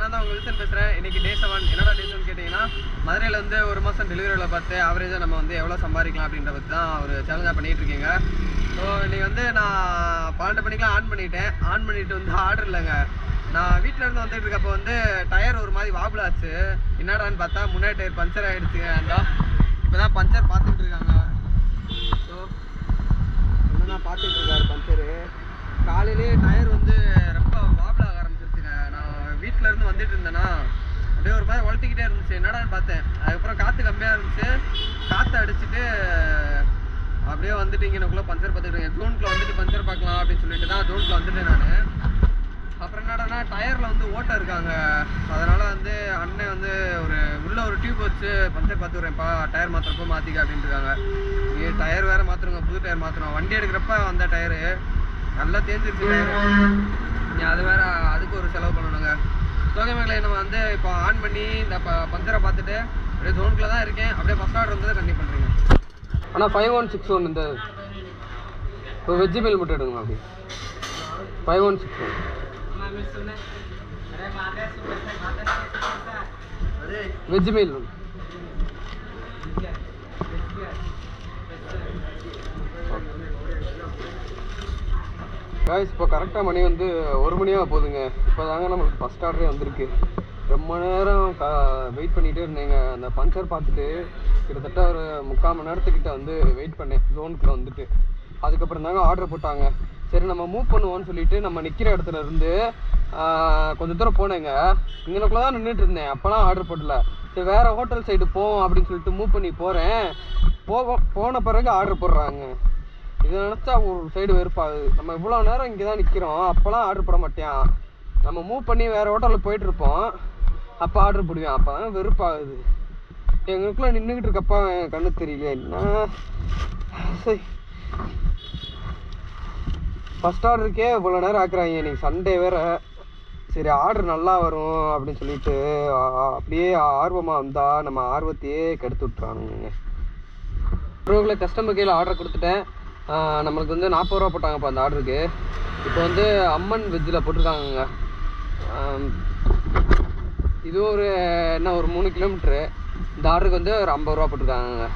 நான் தான் உங்கள் வில்சன் பேசுகிறேன். இன்றைக்கி டே 7. என்னடா டே 7 கேட்டிங்கன்னா, மதுரையில் வந்து ஒரு மாதம் டெலிவரியில் பார்த்து ஆவரேஜாக நம்ம வந்து எவ்வளோ சம்பாதிக்கலாம் அப்படின்ற பற்றி தான் ஒரு சேலஞ்சாக பண்ணிகிட்டு இருக்கீங்க. ஸோ இன்றைக்கி வந்து நான் 12 மணிக்கெலாம் ஆன் பண்ணிவிட்டு வந்து ஆர்டர் இல்லைங்க. நான் வீட்டில் இருந்து வந்துட்டு இருக்கப்போ வந்து டயர் ஒரு மாதிரி வாபிள் ஆச்சு. என்னடான்னு பார்த்தா முன்னாடி டயர் பஞ்சர் ஆகிடுச்சுங்க. இப்போ தான் பஞ்சர் பார்த்துட்டு இருக்காங்க. ஸோ இன்னும் பார்த்துட்டு இருக்காரு பஞ்சரு. காலையிலேயே டயர் வந்து ரொம்ப வாபிள் ஆக ஆரம்பிச்சிருச்சுங்க. நான் வீட்டில் இருந்து வந்துட்டு இருந்தேன்னா அப்படியே ஒரு மாதிரி வளர்த்திக்கிட்டே இருந்துச்சு. என்னடான்னு பார்த்தேன். அதுக்கப்புறம் காற்று கம்மியாக இருந்துச்சு. காற்று அடிச்சுட்டு அப்படியே வந்துட்டு இங்கேக்குள்ளே பஞ்சர் பார்த்துக்கிட்டு ஜோனுக்குள்ள வந்துட்டு பஞ்சர் பார்க்கலாம் அப்படின்னு சொல்லிட்டு தான் ஜோனுக்குள்ள வந்துட்டேன் நான். அப்புறம் என்னடானா டயரில் வந்து ஓட்டை இருக்காங்க. அதனால் வந்து அண்ணன் வந்து உள்ளே ஒரு டியூப் வச்சு பஞ்சர் பார்த்துக்கிறேன்ப்பா, டயர் மாற்றுறப்போ மாற்றிக்க அப்படின்ட்டு இருக்காங்க. டயர் வேறு மாற்றுறோங்க, புது டயர் மாற்றுறோம். வண்டி எடுக்கிறப்ப வந்த டயரு நல்லா தேஞ்சிருச்சு டயரு. அது வேறு, அதுக்கு ஒரு செலவு பண்ணணுங்க. தோகைமேலே நம்ம வந்து இப்போ ஆன் பண்ணி இந்த பஞ்சரை பார்த்துட்டு அப்படியே ஜோனுக்குள்ளே தான் இருக்கேன். அப்படியே ஃபஸ்ட் ஆர்டர் வந்து கண்டினியூ பண்ணுறீங்க. ஆனால் 5161 இந்த இப்போ வெஜ்ஜு மீல் மட்டும் எடுங்க. அப்படி 5161 வெஜ் மீல். காய்ஸ் இப்போ கரெக்டாக மணி வந்து 1 மணியாக போகுதுங்க. இப்போ தாங்க நம்மளுக்கு ஃபஸ்ட் ஆர்டரே வந்திருக்கு. ரொம்ப நேரம் வெயிட் பண்ணிகிட்டே இருந்தேங்க. அந்த பஞ்சர் பார்த்துட்டு கிட்டத்தட்ட ஒரு 3/4 மணி நேரத்துக்கிட்ட வந்து வெயிட் பண்ணேன் ஜோனுக்குள்ளே வந்துட்டு. அதுக்கப்புறம் தாங்க ஆர்டர் போட்டாங்க. சரி நம்ம மூவ் பண்ணுவோன்னு சொல்லிட்டு நம்ம நிற்கிற இடத்துல இருந்து கொஞ்சம் தூரம் போனேங்க. இங்கனக்குள்ளே தான் நின்றுட்டு இருந்தேன். அப்போலாம் ஆர்டர் போடல. சரி வேறு ஹோட்டல் சைடு போவோம் அப்படின்னு சொல்லிட்டு மூவ் பண்ணி போகிறேன். போன பிறகு ஆர்டர் போடுறாங்க. இதை நினச்சா ஒரு சைடு வெறுப்பாகுது. நம்ம இவ்வளோ நேரம் இங்கே தான் நிற்கிறோம். அப்போலாம் ஆர்டர் போட மாட்டேன். நம்ம மூவ் பண்ணி வேறு ஹோட்டலில் போயிட்டுருப்போம். அப்போ ஆர்டர் போடுவேன். அப்போ தான் வெறுப்பாகுது. எங்களுக்குள்ளே நின்றுக்கிட்டு இருக்கப்பா கண்ணு தெரியல என்ன. சரி ஃபஸ்ட் ஆர்டருக்கே இவ்வளோ நேரம் ஆக்குறாங்க. இன்றைக்கி சண்டே வேறு. சரி ஆர்டர் நல்லா வரும் அப்படின்னு சொல்லிட்டு அப்படியே ஆர்வமாக வந்தால் நம்ம ஆர்வத்தையே கெடுத்து விட்றானுங்க. ப்ரோவில் கஸ்டமர் கையில் ஆர்டர் கொடுத்துட்டேன். நம்மளுக்கு வந்து 40 ரூபா போட்டாங்கப்பா அந்த ஆர்டருக்கு. இப்போ வந்து அம்மன் வெஜ்ஜில் போட்டிருக்காங்கங்க. இது ஒரு 3 கிலோமீட்ரு. இந்த ஆர்டருக்கு வந்து ஒரு 50 ரூபா போட்டிருக்காங்க.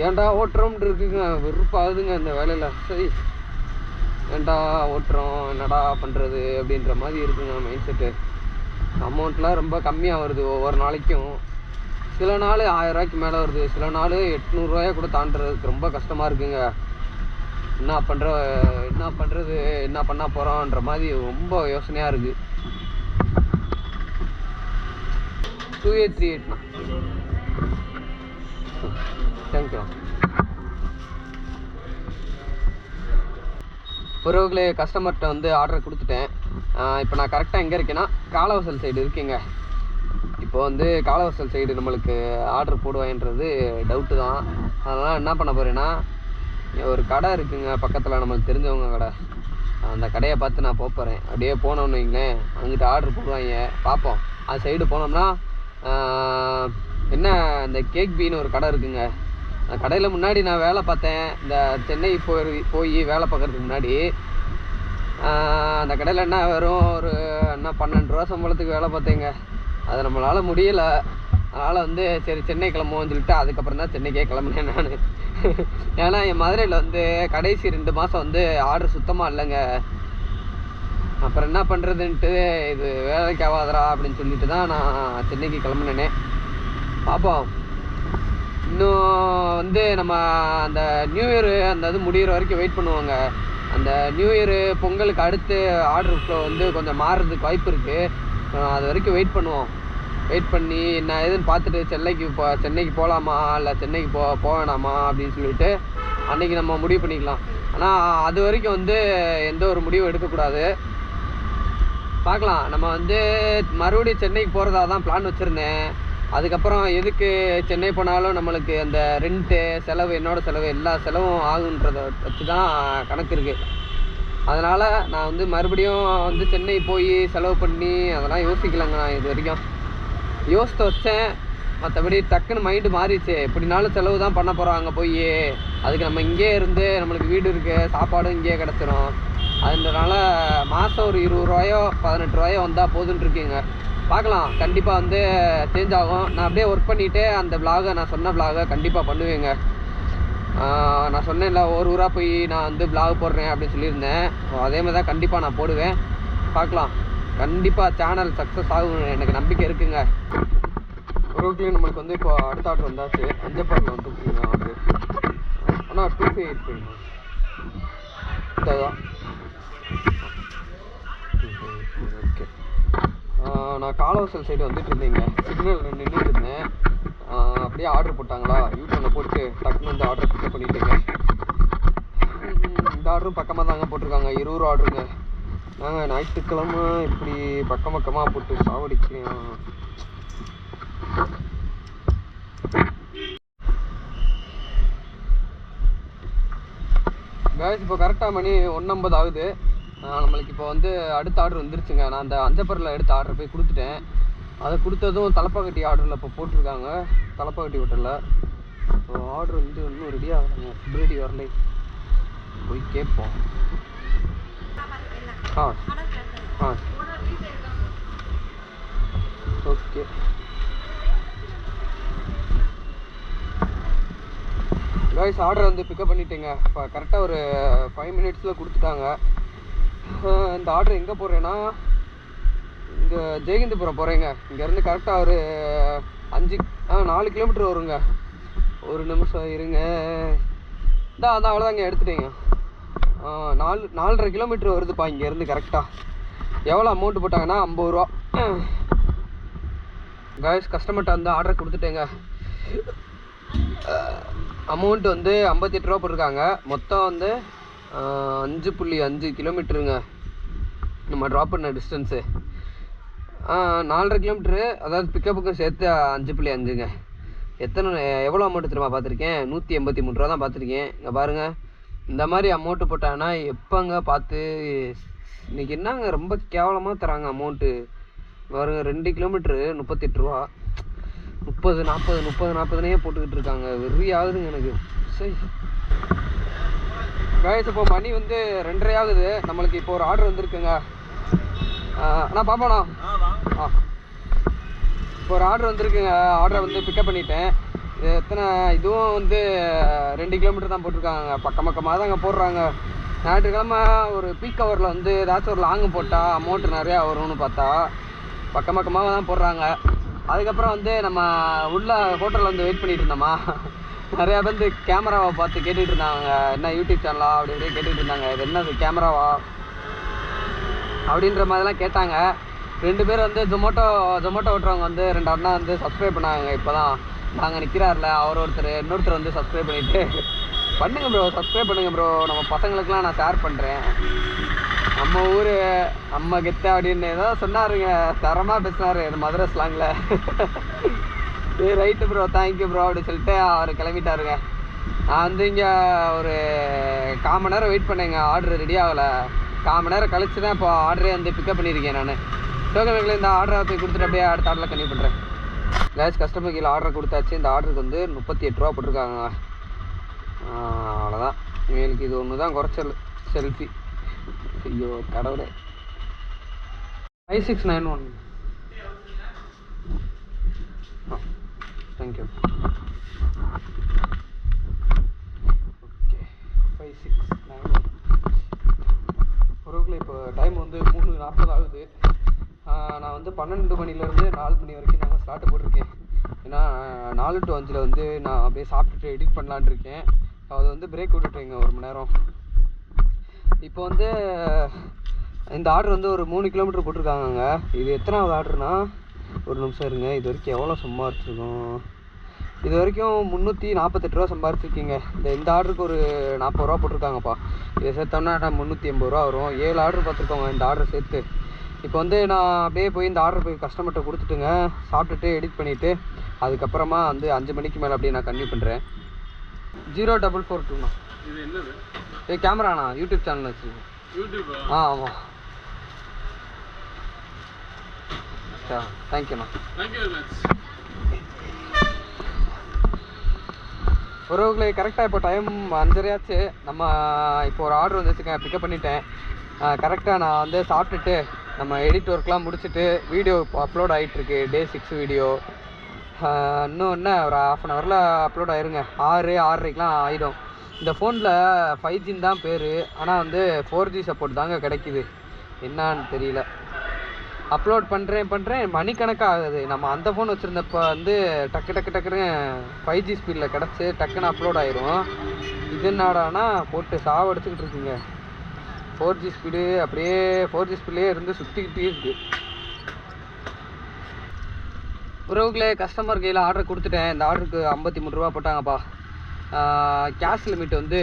ஏன்டா ஓட்டுறோம்னு இருக்குங்க. வெறுப்பாகுதுங்க இந்த வேலையில். சரி ஏன்டா ஓட்டுறோம், என்னடா பண்ணுறது அப்படின்ற மாதிரி இருக்குங்க மைண்ட் செட்டு. அமௌண்ட்லாம் ரொம்ப கம்மியாக வருது ஒவ்வொரு நாளைக்கும். சில நாள் 1000 ரூபாய்க்கு மேலே வருது. சில நாள் 800 ரூபாயை கூட தாண்டுறதுக்கு ரொம்ப கஷ்டமாக இருக்குங்க. என்ன பண்ணுறது, என்ன பண்ண போகிறோன்ற மாதிரி ரொம்ப யோசனையாக இருக்குது. 2838 தேங்க்யூ. பிறகுலே கஸ்டமர்கிட்ட வந்து ஆர்டர் கொடுத்துட்டேன். இப்போ நான் கரெக்டாக எங்கே இருக்கேன்னா காலவாசல் சைடு இருக்கேங்க. இப்போ வந்து காலவாசல் சைடு நம்மளுக்கு ஆர்டர் போடுவாங்கன்றது டவுட்டு தான். அதனால் என்ன பண்ண போகிறேன்னா, ஒரு கடை இருக்குங்க பக்கத்தில், நம்மளுக்கு தெரிஞ்சவங்க கடை. அந்த கடையை பார்த்து நான் போகிறேன். அப்படியே போனோன்னு வைங்களேன், அங்கிட்ட ஆர்டர் போடுவாங்க. பார்ப்போம். அது சைடு போனோம்னா என்ன இந்த கேக் பீன்னு ஒரு கடை இருக்குங்க. அந்த கடையில் முன்னாடி நான் வேலை பார்த்தேன். இந்த சென்னை போய் வேலை பார்க்குறதுக்கு முன்னாடி அந்த கடையில் என்ன வெறும் ஒரு 12 ரூபா சம்பளத்துக்கு வேலை பார்த்தேங்க. அது நம்மளால் முடியலை. அதனால் வந்து சரி சென்னை கிளம்புவோன்னு சொல்லிட்டு அதுக்கப்புறம் தான் சென்னைக்கே கிளம்புனேன் நான். ஏன்னா என் மதுரையில் வந்து கடைசி 2 மாதம் வந்து ஆர்டர் சுத்தமாக இல்லைங்க. அப்புறம் என்ன பண்ணுறதுன்ட்டு இது வேலைக்கு ஆகாதரா அப்படின்னு சொல்லிட்டு தான் நான் சென்னைக்கு கிளம்புனேனே. பார்ப்போம். இன்னும் வந்து நம்ம அந்த நியூ இயரு அந்த இது முடிகிற வரைக்கும் வெயிட் பண்ணுவாங்க. அந்த நியூ இயரு பொங்கலுக்கு அடுத்து ஆர்டர் ஃப்ளோ வந்து கொஞ்சம் மாறுறதுக்கு வாய்ப்பு இருக்குது. அது வரைக்கும் வெயிட் பண்ணுவோம். வெயிட் பண்ணி என்ன ஏதுன்னு பார்த்துட்டு சென்னைக்கு போகலாமா இல்லை சென்னைக்கு போக வேணாமா அப்படின்னு சொல்லிட்டு அன்றைக்கி நம்ம முடிவு பண்ணிக்கலாம். ஆனால் அது வரைக்கும் வந்து எந்த ஒரு முடிவும் எடுக்கக்கூடாது. பார்க்கலாம். நம்ம வந்து மறுபடியும் சென்னைக்கு போகிறதா தான் பிளான் வச்சுருந்தேன். அதுக்கப்புறம் எதுக்கு சென்னை போனாலும் நம்மளுக்கு அந்த ரெண்ட்டு செலவு, என்னோடய செலவு, எல்லா செலவும் ஆகுன்றதை வச்சு தான் கணக்கு இருக்குது. அதனால் நான் வந்து மறுபடியும் வந்து சென்னை போய் செலவு பண்ணி அதெல்லாம் யோசிக்கலைங்க. நான் இது வரைக்கும் யோசித்து வச்சேன். மற்றபடி டக்குன்னு மைண்டு மாறிடுச்சு. எப்படினாலும் செலவு தான் பண்ண போகிறோம் அங்கே போய். அதுக்கு நம்ம இங்கே இருந்து நம்மளுக்கு வீடு இருக்குது, சாப்பாடும் இங்கேயே கிடச்சிரும். அதனால மாதம் ஒரு 20 ரூபாயோ 18 ரூபாயோ வந்தால் போதுன்னு இருக்கீங்க. பார்க்கலாம், கண்டிப்பாக வந்து சேஞ்ச் ஆகும். நான் அப்படியே ஒர்க் பண்ணிவிட்டு அந்த விலாகை, நான் சொன்ன விலாகை கண்டிப்பாக பண்ணுவேங்க. நான் சொன்னேன்ல, ஒரு ஊராக போய் நான் வந்து விலாக் போடுறேன் அப்படின்னு சொல்லியிருந்தேன். அதே மாதிரி தான் கண்டிப்பாக நான் போடுவேன். பார்க்கலாம், கண்டிப்பாக சேனல் சக்ஸஸ் ஆகும், எனக்கு நம்பிக்கை இருக்குங்க. ஒரு நம்மளுக்கு வந்து இப்போ அடுத்த ஆர்டர் வந்தாச்சு. அஞ்சப்பரில் வந்து ஆர்டர் ஆனால் 2585 இதுதான். ஓகே, நான் காலவாசல் சைடு வந்துட்டு இருந்தேங்க. சிக்னல் நின்றுட்டு இருந்தேன். அப்படியே ஆர்டர் போட்டாங்களா, யூடியூப்ல போட்டு டக்குன்னு வந்து ஆர்டர் பிக்கப் பண்ணிட்டேங்க. இந்த ஆர்டரும் பக்கமாக தாங்க போட்டிருக்காங்க. 20 ரூபா ஆர்டருங்க. நாங்கள் ஞாயிற்றுக்கிழமை இப்படி பக்கமாக போட்டு சாவடிக்கலாம். கேஸ் இப்போ கரெக்டாக மணி 1:50 ஆகுது. நம்மளுக்கு இப்போ வந்து அடுத்த ஆர்டர் வந்துருச்சுங்க. நான் அந்த அஞ்சப்பரில் எடுத்த ஆர்டர் போய் கொடுத்துட்டேன். அதை கொடுத்ததும் தலப்பாக்கட்டி ஆர்டரில் இப்போ போட்டிருக்காங்க, தலப்பாக்கட்டி ஹோட்டலில். ஸோ ஆர்டர் வந்து இன்னும் ரெடியாக ஆகலைங்க, ரெடி வரலை. போய் கேட்போம். ஓகே, கைஸ் ஆர்டர் வந்து பிக்கப் பண்ணிட்டேங்க. இப்போ கரெக்டாக ஒரு 5 மினிட்ஸில் கொடுத்துட்டாங்க. இந்த ஆர்டர் எங்கே போடுறேன்னா, இங்கே ஜெயகிந்தபுரம் போகிறேங்க. இங்கேருந்து கரெக்டாக ஒரு 4 கிலோமீட்டர் வருங்க. ஒரு நிமிஷம் இருங்க. அதான் அவ்வளோதாங்க, எடுத்துட்டேங்க. 4.5 கிலோமீட்டர் வருதுப்பா இங்கேருந்து கரெக்டாக. எவ்வளோ அமௌண்ட்டு போட்டாங்கன்னா 50 ரூபா. கைஸ் கஸ்டமர்கிட்ட வந்து ஆர்டர் கொடுத்துட்டேங்க. அமௌண்ட் வந்து 58 ரூபா போட்டிருக்காங்க. மொத்தம் வந்து 5.5 கிலோமீட்டருங்க நம்ம ட்ராப் பண்ண டிஸ்டன்ஸு. 4.5 கிலோமீட்ரு, அதாவது பிக்கப்புக்கும் சேர்த்து 5.5ங்க. எவ்வளோ அமௌண்ட்டு தெரியுமா பார்த்துருக்கேன்? 183 ரூபா தான் பார்த்துருக்கேன். இங்கே பாருங்கள், இந்த மாதிரி அமௌண்ட்டு போட்டாங்கன்னா எப்போங்க பார்த்து. இன்றைக்கி என்னங்க ரொம்ப கேவலமாக தராங்க அமௌண்ட்டு. பாருங்க, 2 கிலோமீட்ரு 38 ரூபா. 30-40 போட்டுக்கிட்டு இருக்காங்க. வெறி ஆகுதுங்க எனக்கு. சரி கைஸ், இப்போ மணி வந்து 2:30 ஆகுது. நம்மளுக்கு இப்போ ஒரு ஆர்டர் வந்துருக்குங்க. அண்ணா பாப்பாண்ணா, இப்போ ஒரு ஆர்டர் வந்துருக்குங்க. ஆர்டரை வந்து பிக்கப் பண்ணிட்டேன். இதுவும் வந்து 2 கிலோமீட்டர் தான் போட்டிருக்காங்க. பக்கமாக தாங்க போடுறாங்க. ஞாயிற்றுக்கிழமை ஒரு பீக் ஹவரில் வந்து ஏதாச்சும் ஒரு லாங்கு போட்டால் அமௌண்ட்டு நிறையா வரும்னு பார்த்தா பக்கமாக தான் போடுறாங்க. அதுக்கப்புறம் வந்து நம்ம உள்ள ஹோட்டலில் வந்து வெயிட் பண்ணிட்டு இருந்தோமா, நிறையா பேர் வந்து கேமராவை பார்த்து கேட்டுகிட்டு இருந்தாங்க. என்ன யூடியூப் சேனலா அப்படி இப்படி கேட்டுகிட்டு இருந்தாங்க. இது என்ன கேமராவா அப்படின்ற மாதிரிலாம் கேட்டாங்க. 2 பேர் வந்து ஜொமேட்டோ ஓட்டுறவங்க வந்து 2 அண்ணா வந்து சப்ஸ்கிரைப் பண்ணாங்க. இப்போ தான் நாங்கள் நிற்கிறாரில்ல, இன்னொருத்தர் வந்து சப்ஸ்கிரைப் பண்ணிவிட்டு பண்ணுங்கள் ப்ரோ, சப்ஸ்கிரைப் பண்ணுங்கள் ப்ரோ, நம்ம பசங்களுக்கெலாம் நான் ஷேர் பண்ணுறேன், நம்ம ஊர் நம்ம கெத்த அப்படின்னு ஏதோ சொன்னாருங்க. தரமாக பேசினார் இந்த மதுரை ஸ்லாங்கில். சரி ரைட்டு ப்ரோ, தேங்க்யூ ப்ரோ அப்படின்னு சொல்லிட்டு அவர் கிளம்பிட்டாருங்க. நான் வந்து இங்கே ஒரு 1/4 மணி நேரம் வெயிட் பண்ணேங்க. ஆர்டர் ரெடி ஆகலை. 1/4 மணி நேரம் கழிச்சு தான் இப்போ ஆர்டரே வந்து பிக்கப் பண்ணியிருக்கேன் நான். டோக்கன்களில் இந்த ஆர்டரை போய் கொடுத்துட்டு அப்படியே அடுத்த ஆர்டரில் கன்டினியூ பண்ணுறேன். கேஸ் கஸ்டமர் கீழே ஆர்டர் கொடுத்தாச்சு. இந்த ஆர்டருக்கு வந்து 38 ரூபா போட்டிருக்காங்க. அவ்வளோதான். இவங்களுக்கு இது ஒன்று தான் குறைச்சல், செல்ஃபி. ஐயோ கடவுளே. 5691. தேங்க்யூ. ஓகே, 5691. ஒருக்குள்ள இப்போ டைம் வந்து 3:40 ஆகுது. நான் வந்து 12 மணிலேருந்து 4 மணி வரைக்கும் நாங்கள் ஸ்லாட்டு போட்டிருக்கேன். ஏன்னா 4 to 5 வந்து நான் அப்படியே சாப்பிட்டுட்டு எடிட் பண்ணலான் இருக்கேன். அது வந்து பிரேக் விட்டுட்டேங்க 1 மணி நேரம். இப்போ வந்து இந்த ஆர்டர் வந்து ஒரு 3 கிலோமீட்டர் போட்டிருக்காங்கங்க. இது எத்தனாவது ஆர்டர்னா, ஒரு நிமிஷம் இருங்க, இது வரைக்கும் எவ்வளோ சம்பாரிச்சிருக்கோம். இது வரைக்கும் 348 ரூபா சம்பாரிச்சிருக்கீங்க. இந்த ஆர்டருக்கு ஒரு 40 ரூபா போட்டிருக்காங்கப்பா. இதை சேர்த்தோம்னா 380 ரூபா வரும். 7 ஆர்டர் பார்த்துருக்கோங்க இந்த ஆர்டர் சேர்த்து. இப்போ வந்து நான் அப்படியே போய் இந்த ஆர்டர் போய் கஸ்டமர்கிட்ட கொடுத்துட்டுங்க, சாப்பிட்டுட்டு எடிட் பண்ணிவிட்டு அதுக்கப்புறமா வந்து 5 மணிக்கு மேலே அப்படியே நான் கன்டினியூ பண்ணுறேன். 0442ண்ணா. இது என்னது? இது கேமராண்ணா, யூடியூப் சேனல் வச்சுருக்கேன். யூடியூப்? ஆமாம். தேங்க்யூண்ணா. Thank you very much. ஒருவர்களே கரெக்டாக இப்போ டைம் 5:30 ஆச்சு. நம்ம இப்போ ஒரு ஆர்டர் வந்துச்சுங்க, பிக்கப் பண்ணிட்டேன். கரெக்டாக நான் வந்து சாப்பிட்டுட்டு நம்ம எடிட் ஒர்க்லாம் முடிச்சுட்டு வீடியோ இப்போ அப்லோட் ஆகிட்டுருக்கு. Day 6 வீடியோ இன்னும் என்ன ஒரு 1/2 hourல அப்லோட் ஆயிருங்க. 6:30க்கெலாம் ஆகிடும். இந்த ஃபோனில் 5G தான் பேர், ஆனால் வந்து 4G சப்போர்ட் தாங்க கிடைக்கிது. என்னான்னு தெரியல. அப்லோட் பண்ணுறேன் மணிக்கணக்காக ஆகுது. நம்ம அந்த ஃபோன் வச்சுருந்தப்போ வந்து டக்குன்னு 5G ஸ்பீடில் கிடச்சி டக்குன்னு அப்லோட் ஆயிரும். இது என்னடானா போட்டு சாவடிச்சுக்கிட்டு இருக்குங்க. 4G ஸ்பீடு அப்படியே 4G ஸ்பீட்லேயே இருந்து சுற்றிக்கிட்டே இருக்குது. உறவுகளே, கஸ்டமர் கையில் ஆர்டர் கொடுத்துட்டேன். இந்த ஆர்டருக்கு 53 ரூபா போட்டாங்கப்பா. கேஷ் லிமிட் வந்து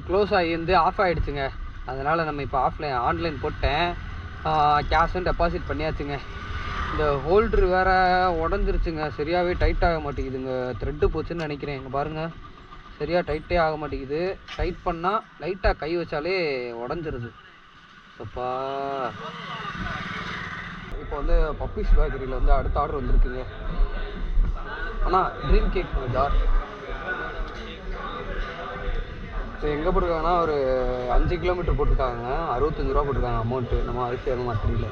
க்ளோஸ் ஆகி வந்து ஆஃப் ஆகிடுச்சுங்க. அதனால் நம்ம இப்போ ஆன்லைன் போட்டேன். கேஷும் டெபாசிட் பண்ணியாச்சுங்க. இந்த ஹோல்ட்ரு வேறு உடஞ்சிருச்சுங்க. சரியாகவே டைட் ஆக மாட்டேங்குதுங்க. த்ரெட்டு போச்சுன்னு நினைக்கிறேன். இங்கே பாருங்கள், சரியாக டைட்டே ஆக மாட்டேங்குது. டைட் பண்ணால் லைட்டாக கை வச்சாலே உடஞ்சிருது. அப்பா இப்போ வந்து பப்பீஸ் பேக்கரியில் வந்து அடுத்த ஆர்டர் வந்துருக்குங்க. ஆனால் ட்ரீம் கேக் ஜார் எங்கே போட்டிருக்காங்கன்னா ஒரு 5 கிலோமீட்டர் போட்டிருக்காங்க. 65 ரூபா போட்டிருக்காங்க அமௌண்ட்டு. நம்ம அரிசி எதுவும் தெரியல.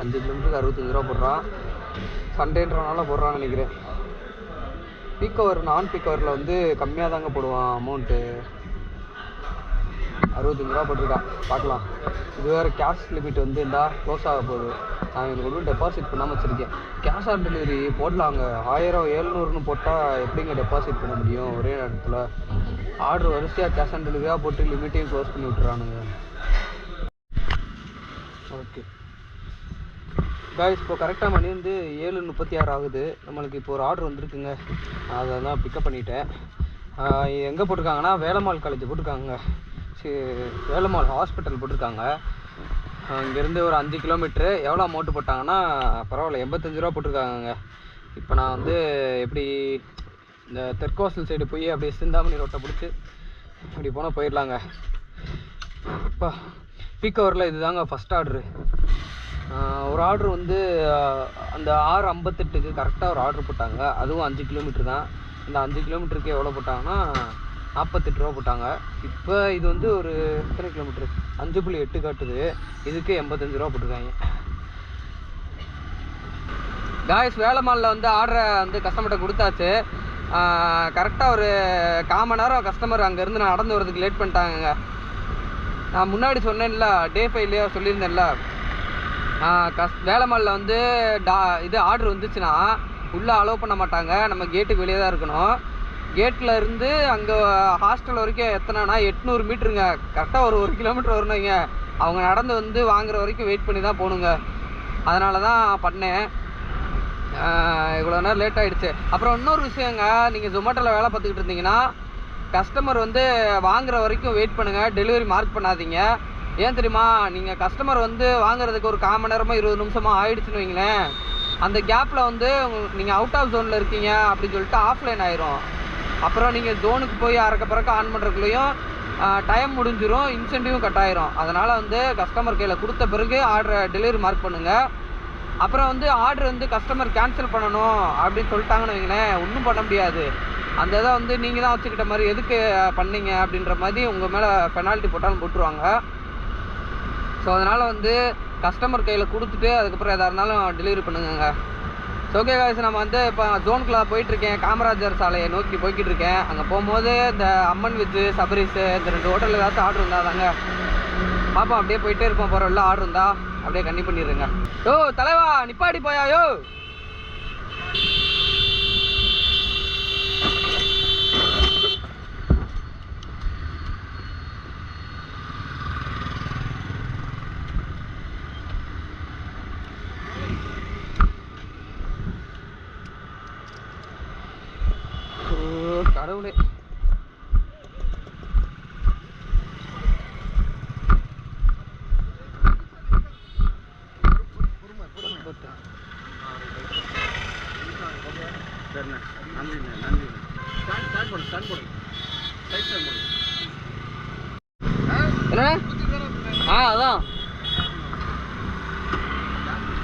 5 கிலோமீட்டருக்கு 65 ரூபா போடுறான். சண்டேன்றனால போடுறான்னு நினைக்கிறேன். பீக் ஹவர் நான் பீக் ஹவரில் வந்து கம்மியாக தாங்க போடுவான் அமௌண்ட்டு. 65 ரூபா போட்டிருக்கான். பார்க்கலாம். இது வேறு கேஷ் லிமிட் வந்து இருந்தால் க்ளோஸ் ஆக போகுது. நான் எனக்கு ஒன்றும் டெபாசிட் பண்ணாமல் வச்சுருக்கேன். கேஷ் ஆன் டெலிவரி போடலாங்க. 1000-700ன்னு போட்டால் எப்படிங்க டெபாசிட் பண்ண முடியும் ஒரே இடத்துல? ஆர்டர் வரிசையாக கேஷ் ஆன் டெலிவரியாக போட்டு லிமிட்டையும் க்ளோஸ் பண்ணி விட்டுறானுங்க. ஓகே காய்ஸ், இப்போ கரெக்டாக மணி வந்து 7:36 ஆகுது. நம்மளுக்கு இப்போ ஒரு ஆர்டர் வந்துருக்குங்க. அதை தான் பிக்கப் பண்ணிட்டேன். எங்கே போட்டிருக்காங்கன்னா வேலம்மாள் காலேஜ் போட்டிருக்காங்க. வேலம்மாள் ஹாஸ்பிட்டல் போட்டிருக்காங்க. இங்கேருந்து ஒரு 5 கிலோமீட்ரு. எவ்வளோ அமௌண்ட்டு போட்டாங்கன்னா பரவாயில்ல, 85 ரூபா போட்டிருக்காங்க. இப்போ நான் வந்து எப்படி இந்த தெற்கோசல் சைடு போய் அப்படியே சிந்தாமணி ரோட்டை பிடிச்சி இப்படி போனால் போயிடலாங்க. இப்போ பீக் ஹவரில் இது தாங்க ஃபஸ்ட் ஆர்டரு. ஒரு ஆர்டர் வந்து அந்த 6:58க்கு கரெக்டாக ஒரு ஆர்டர் போட்டாங்க. அதுவும் 5 கிலோமீட்ரு தான். இந்த 5 கிலோமீட்டருக்கு எவ்வளோ போட்டாங்கன்னா 48 ரூபா போட்டாங்க. இப்போ இது வந்து ஒரு எத்தனை கிலோமீட்ரு? 5.8 காட்டுது. இதுக்கு 85 ரூபா போட்டிருக்காங்க. காய்ஸ், வேலம்மாளில் வந்து ஆர்டரை வந்து கஸ்டமர்கிட்ட கொடுத்தாச்சு. கரெக்டாக ஒரு 1/4 மணி நேரம் கஸ்டமர் அங்கேருந்து நான் நடந்து வரதுக்கு லேட் பண்ணிட்டாங்க. நான் முன்னாடி சொன்னேன்ல, Day 5லேயே சொல்லியிருந்தேன்ல, வேலம்மாளில் வந்து இது ஆர்டர் வந்துச்சுன்னா உள்ளே அலோவ் பண்ண மாட்டாங்க. நம்ம கேட்டுக்கு வெளியே தான் இருக்கணும். கேட்டில் இருந்து அங்கே ஹாஸ்டல் வரைக்கும் எத்தனைனா 800 மீட்டருங்க. கரெக்டாக ஒரு 1 கிலோமீட்டர் வரணுங்க. அவங்க நடந்து வந்து வாங்குற வரைக்கும் வெயிட் பண்ணி தான் போகணுங்க. அதனால தான் பண்ணேன். இவ்வளோ நேரம் லேட் ஆகிடுச்சு. அப்புறம் இன்னொரு விஷயங்க, நீங்கள் ஜொமேட்டோவில் வேலை பார்த்துக்கிட்டு இருந்தீங்கன்னா கஸ்டமர் வந்து வாங்குற வரைக்கும் வெயிட் பண்ணுங்கள். டெலிவரி மார்க் பண்ணாதீங்க. ஏன் தெரியுமா? நீங்கள் கஸ்டமர் வந்து வாங்குறதுக்கு ஒரு 1/4 மணி நேரமோ 20 நிமிஷமோ ஆகிடுச்சுன்னு வைங்களேன், அந்த கேப்பில் வந்து நீங்கள் அவுட் ஆஃப் ஜோனில் இருக்கீங்க அப்படின்னு சொல்லிட்டு ஆஃப்லைன் ஆயிரும். அப்புறம் நீங்கள் ஜோனுக்கு போய் அறக்க ஆன் பண்ணுறதுக்குள்ளேயும் டைம் முடிஞ்சிடும், இன்சென்டிவும் கட் ஆயிரும். அதனால் வந்து கஸ்டமர் கையில் கொடுத்த பிறகு ஆர்டரை டெலிவரி மார்க் பண்ணுங்கள். அப்புறம் வந்து ஆர்டர் வந்து கஸ்டமர் கேன்சல் பண்ணணும் அப்படின்னு சொல்லிட்டாங்கன்னு வைங்களேன், ஒன்றும் பண்ண முடியாது. அந்த இதை வந்து நீங்கள் தான் வச்சுக்கிட்ட மாதிரி எதுக்கு பண்ணீங்க அப்படின்ற மாதிரி உங்கள் மேலே பெனால்ட்டி போட்டாலும் போட்டுருவாங்க. ஸோ அதனால் வந்து கஸ்டமர் கையில் கொடுத்துட்டு அதுக்கப்புறம் எதாக இருந்தாலும் டெலிவரி பண்ணுங்க. ஸோ ஓகே காய்ஸ், நம்ம வந்து இப்போ ஜோனுக்குள்ளே போயிட்டுருக்கேன். காமராஜர் சாலையை நோக்கி போய்கிட்டு இருக்கேன். அங்கே போகும்போது இந்த அம்மன் வெஜ்ஜு, சபரிஸு, இந்த 2 ஹோட்டலில் ஏதாச்சும் ஆர்டர் இருந்தால் தாங்க பார்ப்போம். அப்படியே போயிட்டே இருப்போம். போகிற உள்ள ஆர்டர் இருந்தால் அப்படியே கண்ணி பண்ணிடுங்க. யோ தலைவா, நிப்பாடி போயாயோ. கடவுளே, அதான்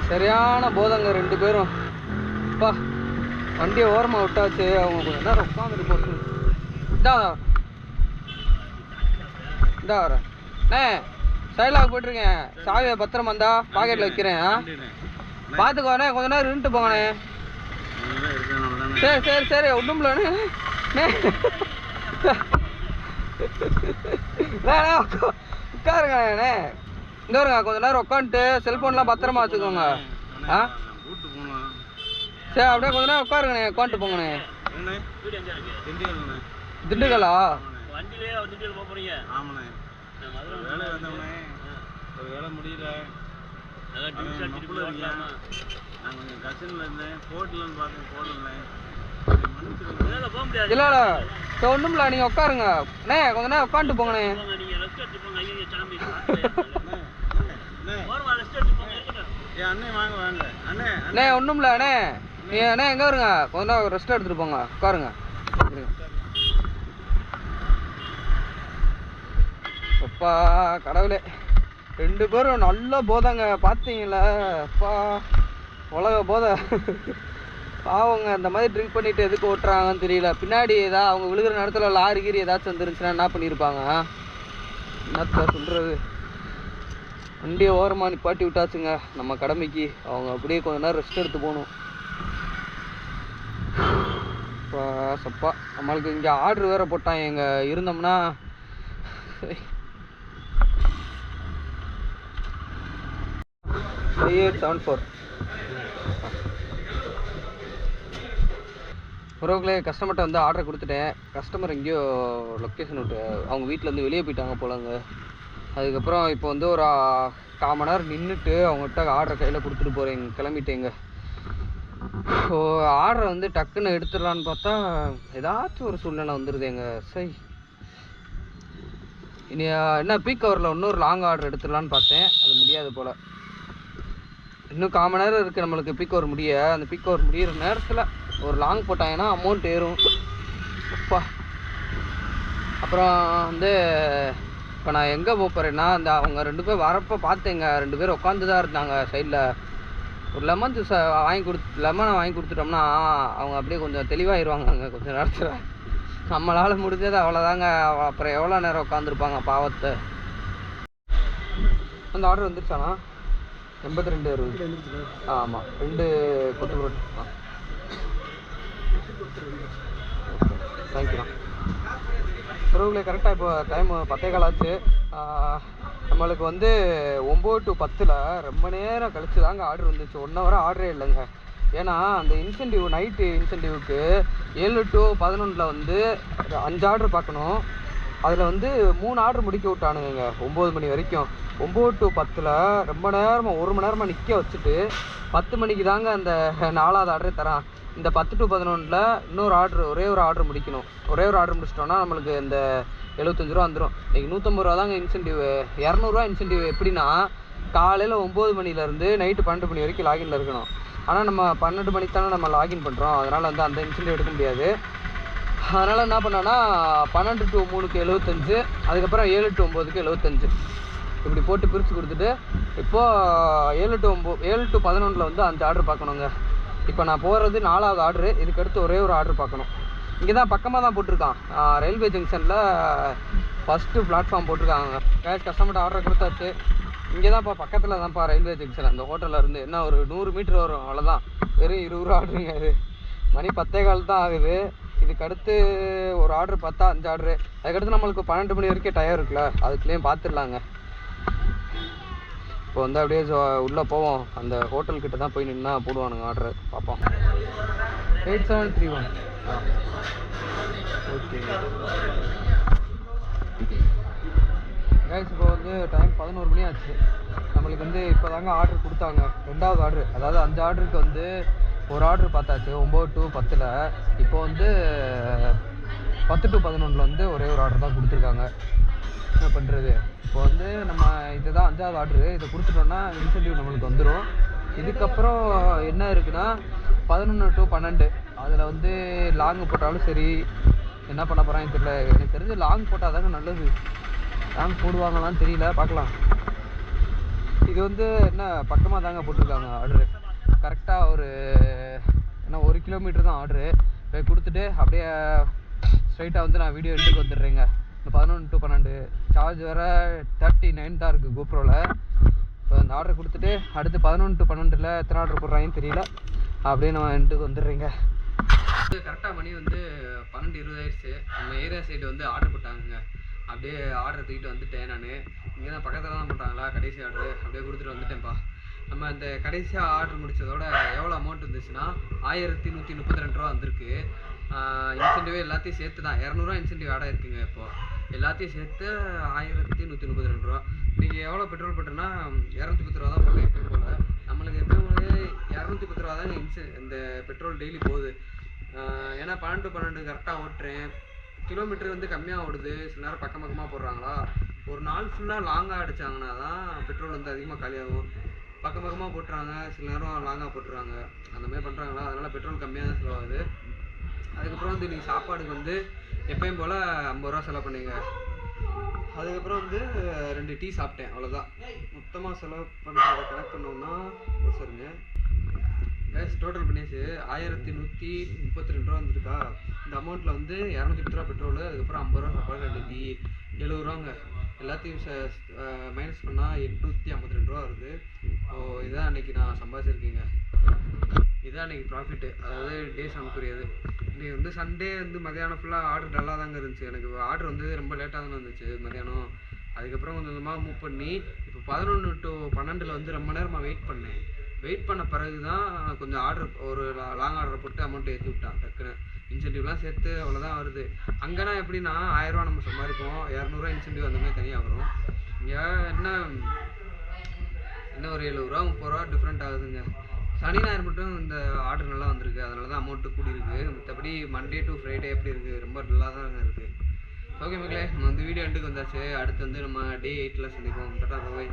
சரியான போதங்க 2 பேரும். அப்பா, வண்டியை ஓரமாக விட்டாச்சு. அவங்க கொஞ்சம் நேரம் உட்காந்துட்டு போச்சு. இந்தா வரேன். சைலாக போட்டிருக்கேன். சாவியை பத்திரம் வந்தா பாக்கெட்டில் வைக்கிறேன். பார்த்துக்கோண்ணே, கொஞ்ச நேரம் இருந்துட்டு போங்கண்ணே. சரி சரி சரி, ஒன்றும் இல்லைண்ணே. உட்காருங்கண்ணே, இங்கே வருங்க. கொஞ்ச நேரம் உட்காந்துட்டு செல்ஃபோன்லாம் பத்திரமா வச்சுக்கோங்க. ஆ சரி, அப்படியே கொஞ்ச நேரம் உட்காருங்கண்ணே, உட்காந்துட்டு போங்கண்ணே. திண்டுக்கலா? வேலை முடியல, இல்லை இல்லை ஒன்றும் இல்லை, நீங்கள் உட்காருங்க அண்ணே, கொஞ்ச நேரம் உட்காந்துட்டு போங்கண்ணே. அண்ணே ஒன்றும் இல்லை அண்ணே, அண்ணே எங்கே வருங்க, கொஞ்ச நேரம் ரெஸ்ட் எடுத்துகிட்டு போங்க, உட்காருங்க. அப்பா கடவுளே, 2 பேரும் நல்ல போதைங்க, பார்த்தீங்களா? அப்பா உலக போதை. பாவங்க, இந்த மாதிரி ட்ரிங்க் பண்ணிட்டு எதுக்கு ஓட்டுறாங்கன்னு தெரியல. பின்னாடி ஏதாவது அவங்க விழுகிற நேரத்தில் லாரி கீரி ஏதாச்சும் வந்துருந்துச்சுன்னா என்ன பண்ணியிருப்பாங்க? என்னத்த சொல்கிறது? வண்டியை ஓரமாக நிப்பாட்டி விட்டாச்சுங்க நம்ம கடமைக்கு. அவங்க அப்படியே கொஞ்ச நேரம் ரெஸ்ட் எடுத்து போகணும். சப்பா, நம்மளுக்கு இங்கே ஆர்டர் வேறு போட்டான். எங்கே இருந்தோம்னா 5874 உறவுகளே. கஸ்டமர்கிட்ட வந்து ஆர்டர் கொடுத்துட்டேன். கஸ்டமர் எங்கேயோ லொக்கேஷன் விட்டு அவங்க வீட்டிலேருந்து வெளியே போயிட்டாங்க போலங்க. அதுக்கப்புறம் இப்போ வந்து ஒரு 1/4 மணி நேரம் நின்றுட்டு அவங்ககிட்ட ஆர்டர் கையில் கொடுத்துட்டு போகிறேங்க, கிளம்பிட்டேங்க. ஸோ ஆர்டரை வந்து டக்குன்னு எடுத்துடலான்னு பார்த்தா ஏதாச்சும் ஒரு சூழ்நிலை வந்துடுதுங்க. சரி, இனி என்ன பீக் ஹவரில் இன்னொரு லாங் ஆர்டர் எடுத்துடலான்னு பார்த்தேன். அது முடியாது போல். இன்னும் 1/4 மணி நேரம் இருக்குது நம்மளுக்கு பீக் ஹவர் முடிய. அந்த பீக் ஹவர் முடிகிற நேரத்தில் ஒரு லாங் போட்டாங்கன்னா அமௌண்ட் ஏறும். அப்பா, அப்புறம் வந்து இப்போ நான் எங்கே போகிறேன்னா, அந்த அவங்க 2 பேர் வரப்போ பார்த்தேங்க. 2 பேர் உட்காந்து தான் இருந்தாங்க சைடில். ஒரு லெமன் ஜூஸை லெமனை வாங்கி கொடுத்துட்டோம்னா அவங்க அப்படியே கொஞ்சம் தெளிவாகிடுவாங்க அங்கே கொஞ்சம் நேரத்தில். நம்மளால் முடிஞ்சது அவ்வளோதாங்க. அப்புறம் எவ்வளோ நேரம் உட்காந்துருப்பாங்க பாவத்தை. அந்த ஆர்டர் வந்துருச்சானா? 82 ஆமாம், 2 கொத்து புரோட்டா. தேங்க்யூண்ணா. உறவுகளே, கரெக்டாக இப்போ டைம் 10:15 ஆச்சு. நம்மளுக்கு வந்து 9 to 10 ரொம்ப நேரம் கழிச்சு தாங்க ஆர்டர் வந்துச்சு. 1 hour ஆர்டரே இல்லைங்க. ஏன்னா அந்த இன்சென்டிவ், நைட்டு இன்சென்டிவ்க்கு 7 to 11 வந்து 5 ஆர்டர் பார்க்கணும். அதில் வந்து 3 ஆர்டர் முடிக்க விட்டானுங்க 9 மணி வரைக்கும். 9 to 10 ரொம்ப நேரமாக 1 மணி நேரமாக நிற்க வச்சுட்டு 10 மணிக்கு தாங்க அந்த 4வது ஆர்டரே தரான். இந்த 10 to 11 இன்னொரு ஆர்டர், ஒரே ஒரு ஆர்டர் முடிக்கணும். ஒரே ஒரு ஆர்டர் முடிச்சிட்டோன்னா நம்மளுக்கு இந்த 75 ரூபா வந்துடும். இன்றைக்கி 150 ரூபா தாங்க இன்சென்டிவ். 200 ரூபா இன்சென்டிவ். எப்படின்னா காலையில் 9 மணிலேருந்து நைட்டு 12 மணி வரைக்கும் லாகின்ல இருக்கணும். ஆனால் நம்ம 12 மணிக்கு தானே நம்ம லாகின் பண்ணுறோம். அதனால் வந்து அந்த இன்சென்டிவ் எடுக்க முடியாது. அதனால் என்ன பண்ணோன்னா 12 to 3க்கு 75, அதுக்கப்புறம் 7 to 9க்கு 75, இப்படி போட்டு பிரித்து கொடுத்துட்டு இப்போது 7 to 11 வந்து 5 ஆர்டர் பார்க்கணுங்க. இப்போ நான் போகிறது 4வது ஆர்டரு. இதுக்கடுத்து ஒரே ஒரு ஆர்டர் பார்க்கணும். இங்கே தான் பக்கமாக தான் போட்டிருக்கான், ரயில்வே ஜங்ஷனில் ஃபஸ்ட்டு பிளாட்ஃபார்ம் போட்டிருக்காங்க. கஸ்டமர்கிட்ட ஆர்டர் கொடுத்தாச்சு. இங்கே தான்ப்பா, பக்கத்தில் தான்ப்பா ரயில்வே ஜங்ஷன். அந்த ஹோட்டலில் இருந்து என்ன ஒரு 100 மீட்டர் வரும், அவ்வளோதான். வெறும் 20 ரூபா ஆர்டருங்க. அது மணி 10:15 தான் ஆகுது. இதுக்கடுத்து ஒரு ஆர்டர் பார்த்தா 5 ஆர்டரு. அதுக்கடுத்து நம்மளுக்கு 12 மணி வரைக்கும் டயம் இருக்குல்ல, அதுக்குள்ளேயும் பார்த்துடலாங்க. இப்போ வந்து அப்படியே உள்ளே போவோம். அந்த ஹோட்டல்கிட்ட தான் போய் நின்னா போடுவானுங்க ஆர்டர். பார்ப்போம். 8731. ஓகே கைஸ், இப்போ வந்து டைம் 11 மணி ஆச்சு. நம்மளுக்கு வந்து இப்போ தாங்க ஆர்டர் கொடுத்தாங்க, 2வது ஆர்டர். அதாவது 5 ஆர்டருக்கு வந்து ஒரு ஆர்டர் பார்த்தாச்சு 9 to 10. இப்போ வந்து 10 to 11 வந்து ஒரே ஒரு ஆர்டர் தான் கொடுத்துருக்காங்க. என்ன பண்ணுறது? இப்போ வந்து நம்ம இதுதான் 5வது ஆர்டரு. இதை கொடுத்துட்டோன்னா இன்சென்டிவ் நம்மளுக்கு வந்துடும். இதுக்கப்புறம் என்ன இருக்குன்னா 11 to 12 அதில் வந்து லாங் போட்டாலும் சரி, என்ன பண்ண போகிறான்னு தெரியல. எனக்கு தெரிஞ்சு லாங் போட்டால் தாங்க நல்லது. லாங் போடுவாங்களான்னு தெரியல, பார்க்கலாம். இது வந்து என்ன பக்கமாக தாங்க போட்டிருக்காங்க ஆர்டரு. கரெக்டாக ஒரு என்ன 1 கிலோமீட்டர் தான் ஆர்டரு. போய் கொடுத்துட்டு அப்படியே ஸ்ட்ரைட்டாக வந்து நான் வீடியோ எடுத்துக்கு வந்துடுறேங்க. இந்த 11 to 12 சார்ஜ் வேறு 39 தான் இருக்குது கோப்ரோவில். இப்போ அந்த ஆர்டர் கொடுத்துட்டு அடுத்து 11 to 12 எத்தனை ஆர்டர் போடுறாங்கன்னு தெரியல. அப்படியே நம்ம எண்டுக்கு வந்துடுறீங்க. கரெக்டாக மணி வந்து 12:20 ஆயிடுச்சு. நம்ம ஏரியா சைடு வந்து ஆர்டர் போட்டாங்க. அப்படியே ஆர்டர் தூக்கிட்டு வந்துட்டேன். நான் இங்கே தான் பக்கத்தில் தான் போட்டாங்களா கடைசி ஆர்டர், அப்படியே கொடுத்துட்டு வந்துட்டேன்ப்பா. நம்ம அந்த கடைசியாக ஆர்டர் முடித்ததோட எவ்வளோ அமௌண்ட் இருந்துச்சுன்னா 1132 ரூபா வந்திருக்கு. இன்சென்டிவ் எல்லாத்தையும் சேர்த்து தான் 200 இன்சென்டிவ் ஆட் ஆகிருக்குங்க. இப்போது எல்லாத்தையும் சேர்த்து 1132 ரூபா. நீங்கள் எவ்வளோ பெட்ரோல் போட்டோன்னா 210 ரூபா தான் போட்டேன் எப்பயும் போல். நம்மளுக்கு எப்பயும் போல 210 ரூபா தாங்க இந்த பெட்ரோல் டெய்லி போகுது. ஏன்னா 12 to 12 கரெக்டாக ஓட்டுறேன். கிலோமீட்டர் வந்து கம்மியாக ஓடுது. சில நேரம் பக்கம் பக்கமாக போடுறாங்களா. ஒரு நாள் ஃபுல்லாக லாங்காக அடித்தாங்கன்னா தான் பெட்ரோல் வந்து அதிகமாக காலியாகும். பக்கம் பக்கமாக போட்டுறாங்க, சில நேரம் லாங்காக போட்டுறாங்க, அந்த மாதிரி பண்ணுறாங்களா. அதனால் பெட்ரோல் கம்மியாக தான் செலவாகுது. அதுக்கப்புறம் வந்து நீங்கள் சாப்பாடுக்கு வந்து எப்பயும் போல் 50 ரூபா செலவு பண்ணிங்க. அதுக்கப்புறம் வந்து 2 டீ சாப்பிட்டேன், அவ்வளோதான். மொத்தமாக செலவு பண்ணுறத கனெக்ட் பண்ணோம்னா ஒரு சரிங்க கேஸ் டோட்டல் பண்ணியாச்சு 1132 ரூபா வந்துருக்கா. இந்த அமௌண்ட்டில் வந்து 210 ரூபா பெட்ரோலு, அதுக்கப்புறம் 50 ரூபா சாப்பாடு, 2 டீ, 70 ரூபாங்க. எல்லாத்தையும் மைனஸ் பண்ணால் 852 ரூபா வருது. ஸோ இதுதான் அன்றைக்கி நான் சம்பாதிச்சிருக்கேங்க. இதுதான் அன்றைக்கி ப்ராஃபிட்டு, அதாவது டேஸ் நமக்குரியது. இன்றைக்கி வந்து சண்டே வந்து மதியானம் ஃபுல்லாக ஆர்டர் நல்லா தாங்க இருந்துச்சு. எனக்கு ஆர்டர் வந்து ரொம்ப லேட்டாக தானே வந்துச்சு மதியானம். அதுக்கப்புறம் கொஞ்சம் கொஞ்சமாக மூவ் பண்ணி இப்போ 11 to 12 வந்து ரொம்ப நேரமாக வெயிட் பண்ணேன். வெயிட் பண்ண பிறகு தான் கொஞ்சம் ஆர்டர் ஒரு லாங் ஆர்டர் போட்டு அமௌண்ட்டு ஏற்றி விட்டான் டக்குன்னு. இன்சென்டிவ்லாம் சேர்த்து அவ்வளோதான் வருது. அங்கேனா எப்படின்னா 1000 ரூபா நம்ம சம்பாதிப்போம், 200 இன்சென்டிவ் அந்த மாதிரி தனியாக வரும். இங்கே என்ன ஒரு 70 ரூபா 30 ரூபா டிஃப்ரெண்ட் ஆகுதுங்க. சனி ஞாயிறு மட்டும் இந்த ஆர்டர் நல்லா வந்திருக்கு, அதனால தான் அமௌண்ட்டு கூடியிருக்கு. மற்றபடி மண்டே டு ஃப்ரைடே எப்படி இருக்குது, ரொம்ப டல்லாக தான் இருக்குது. ஓகே மக்களே, நம்ம வந்து வீடியோ எண்டுக்கு வந்தாச்சு. அடுத்து வந்து நம்ம டே 8 சந்திப்போம். டாடா பாய்.